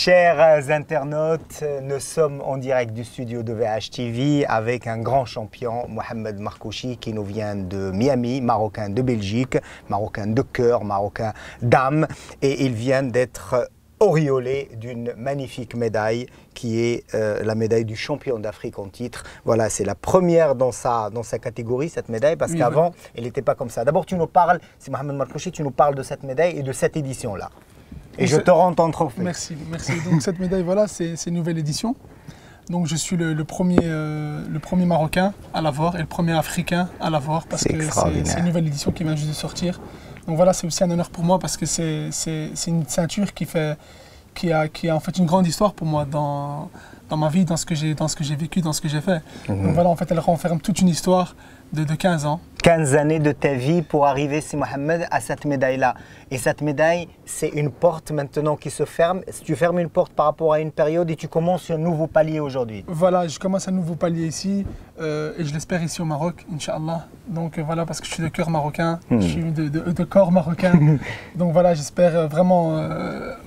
Chers internautes, nous sommes en direct du studio de VHTV avec un grand champion, Mohamed Markouchi, qui nous vient de Miami, marocain de Belgique, marocain de cœur, marocain d'âme. Et il vient d'être auréolé d'une magnifique médaille qui est la médaille du champion d'Afrique en titre. Voilà, c'est la première dans sa catégorie, cette médaille, parce qu'avant, elle n'était pas comme ça. D'abord, tu nous parles, c'est Mohamed Markouchi, tu nous parles de cette médaille et de cette édition-là. Et je te rends ton trophée. Merci, merci. Donc cette médaille, voilà, c'est une nouvelle édition. Donc je suis le premier Marocain à l'avoir et le premier Africain à l'avoir parce que c'est une nouvelle édition qui vient juste de sortir. Donc voilà, c'est aussi un honneur pour moi parce que c'est une ceinture qui a en fait une grande histoire pour moi dans ma vie, dans ce que j'ai vécu, dans ce que j'ai fait. Donc voilà, en fait, elle renferme toute une histoire de 15 ans. 15 années de ta vie pour arriver, c'est Mohamed, à cette médaille-là. Et cette médaille, c'est une porte maintenant qui se ferme. Tu fermes une porte par rapport à une période et tu commences un nouveau palier aujourd'hui. Voilà, je commence un nouveau palier ici et je l'espère ici au Maroc, Inch'Allah. Donc voilà, parce que je suis de cœur marocain, je suis de corps marocain. Donc voilà, j'espère vraiment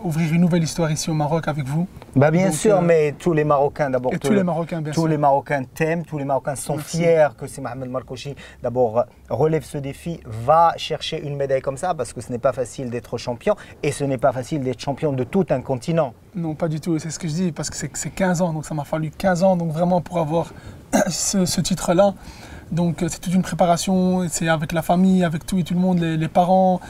ouvrir une nouvelle histoire ici au Maroc avec vous. Bah bien sûr, mais tous les Marocains d'abord. Et tous les Marocains, bien sûr. Tous les Marocains t'aiment, tous les Marocains sont fiers que c'est Mohamed Markouchi. D'abord, relève ce défi, va chercher une médaille comme ça parce que ce n'est pas facile d'être champion et ce n'est pas facile d'être champion de tout un continent. Non, pas du tout, c'est ce que je dis parce que c'est 15 ans, donc ça m'a fallu 15 ans donc vraiment pour avoir ce titre-là. Donc c'est toute une préparation, c'est avec la famille, avec tout et tout le monde, les parents.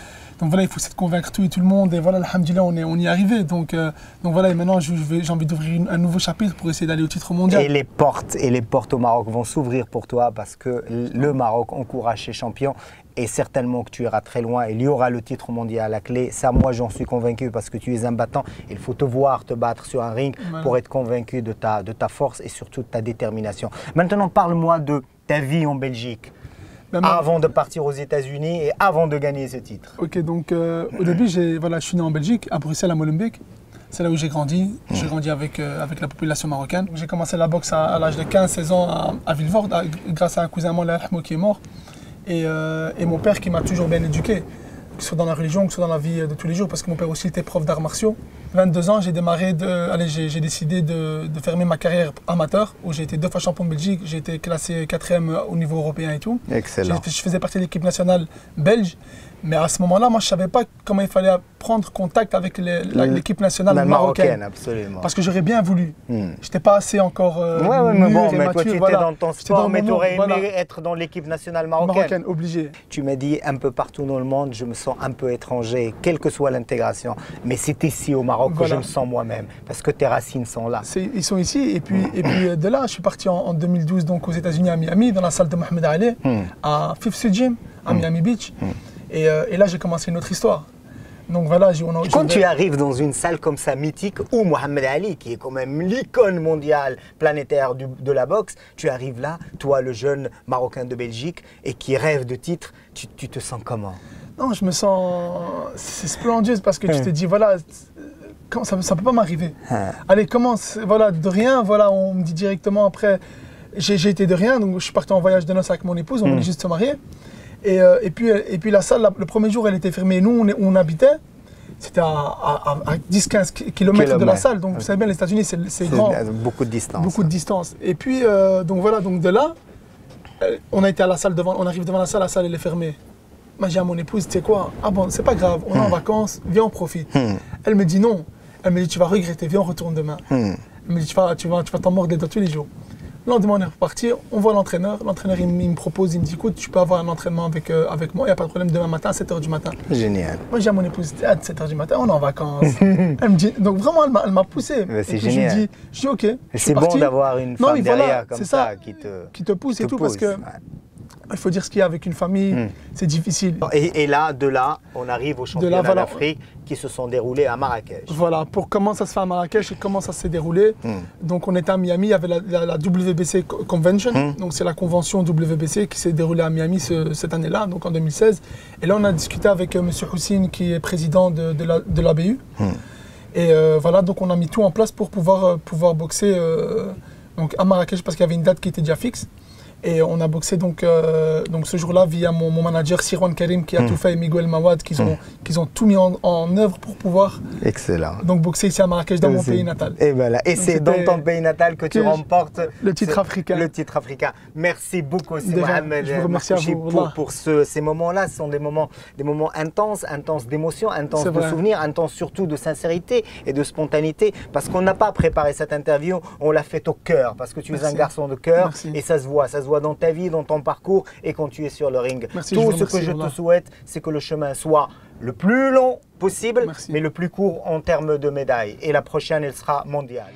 Donc voilà, il faut essayer de convaincre tout et tout le monde et voilà, alhamdoulilah, on y est arrivé. Donc voilà, et maintenant j'ai envie d'ouvrir un nouveau chapitre pour essayer d'aller au titre mondial. Et les portes au Maroc vont s'ouvrir pour toi parce que le Maroc encourage ses champions et certainement que tu iras très loin. Il y aura le titre mondial à la clé. Ça, moi, j'en suis convaincu parce que tu es un battant. Il faut te voir te battre sur un ring pour être convaincu de ta force et surtout de ta détermination. Maintenant, parle-moi de ta vie en Belgique. Avant de partir aux États-Unis et avant de gagner ce titre. Ok, donc au début, je suis né en Belgique, à Bruxelles, à Molenbeek. C'est là où j'ai grandi. J'ai grandi avec la population marocaine. J'ai commencé la boxe à l'âge de 15-16 ans à Villefort, grâce à un cousin à moi, qui est mort. Et mon père qui m'a toujours bien éduqué, que ce soit dans la religion, que ce soit dans la vie de tous les jours, parce que mon père aussi était prof d'arts martiaux. 22 ans, j'ai décidé de fermer ma carrière amateur, où j'ai été 2 fois champion de Belgique, j'ai été classé 4e au niveau européen et tout. Excellent. Je faisais partie de l'équipe nationale belge, mais à ce moment-là, moi je ne savais pas comment il fallait prendre contact avec l'équipe nationale marocaine. Absolument. Parce que j'aurais bien voulu. Je n'étais pas assez encore mais bon, mais toi tu étais dans ton sport, mais tu aurais aimé être dans l'équipe nationale marocaine. Obligé. Tu m'as dit un peu partout dans le monde, je me sens un peu étranger, quelle que soit l'intégration. Mais c'est ici au Maroc que je me sens moi-même, parce que tes racines sont là. Ils sont ici, et puis de là, je suis parti en 2012 donc, aux États-Unis, à Miami, dans la salle de Mohamed Ali, à Fifth Street Gym, à Miami Beach. Et là, j'ai commencé une autre histoire. Donc voilà, quand tu arrives dans une salle comme ça mythique où Mohamed Ali, qui est quand même l'icône mondiale planétaire de la boxe, tu arrives là, toi le jeune Marocain de Belgique et qui rêve de titre, tu te sens comment? Non, je me sens... C'est splendide parce que tu te dis, voilà, ça ne peut pas m'arriver. Allez, commence, voilà, de rien, voilà, on me dit directement après, j'ai été de rien, donc je suis parti en voyage de noces avec mon épouse, on venait juste se marier. Et puis la salle, le premier jour, elle était fermée. Nous, où on habitait, c'était à 10-15 km de la salle. Donc, vous savez bien, les États-Unis, c'est grand. Beaucoup de distance. Beaucoup de distance. Et puis, donc voilà, donc de là, on a été à la salle devant, on arrive devant la salle, elle est fermée. Moi, j'ai dit à mon épouse, tu sais quoi? Ah bon, c'est pas grave, on est en vacances, viens, on profite. Elle me dit non. Elle me dit, tu vas regretter, viens, on retourne demain. Elle me dit, tu vas t'en mordre les doigts tous les jours. Le lendemain, on est reparti, on voit l'entraîneur. L'entraîneur, il me propose, il me dit, écoute, tu peux avoir un entraînement avec moi, il n'y a pas de problème, demain matin à 7 h du matin. Génial. Moi, j'ai à mon épouse, à 7 h du matin, on est en vacances. Elle me dit, donc vraiment, elle m'a poussé. C'est génial. Je dis, ok. C'est bon d'avoir une femme derrière comme ça qui te pousse et tout, parce que il faut dire ce qu'il y a avec une famille, c'est difficile. Et là, de là, on arrive aux championnats d'Afrique qui se sont déroulés à Marrakech. Voilà, pour comment ça se fait à Marrakech et comment ça s'est déroulé. Donc on était à Miami, il y avait la WBC Convention, donc c'est la convention WBC qui s'est déroulée à Miami cette année-là, donc en 2016. Et là on a discuté avec M. Houssine qui est président de l'ABU. Et voilà, donc on a mis tout en place pour pouvoir boxer donc à Marrakech parce qu'il y avait une date qui était déjà fixe. Et on a boxé donc ce jour-là via mon manager Sirwan Karim qui a tout fait, et Miguel Mawad, qui ont tout mis en œuvre pour pouvoir donc boxer ici à Marrakech, dans mon pays natal. Et voilà, et c'est dans ton pays natal que tu remportes le titre africain. Le titre africain. Merci beaucoup, Mohamed. Je vous remercie à vous pour ces moments-là. Ce sont des moments intenses d'émotions, intenses de souvenirs, intenses surtout de sincérité et de spontanéité, parce qu'on n'a pas préparé cette interview, on l'a fait au cœur, parce que tu es un garçon de cœur, et ça se voit dans ta vie, dans ton parcours et quand tu es sur le ring. Tout ce que je te souhaite, c'est que le chemin soit le plus long possible, mais le plus court en termes de médailles. Et la prochaine, elle sera mondiale.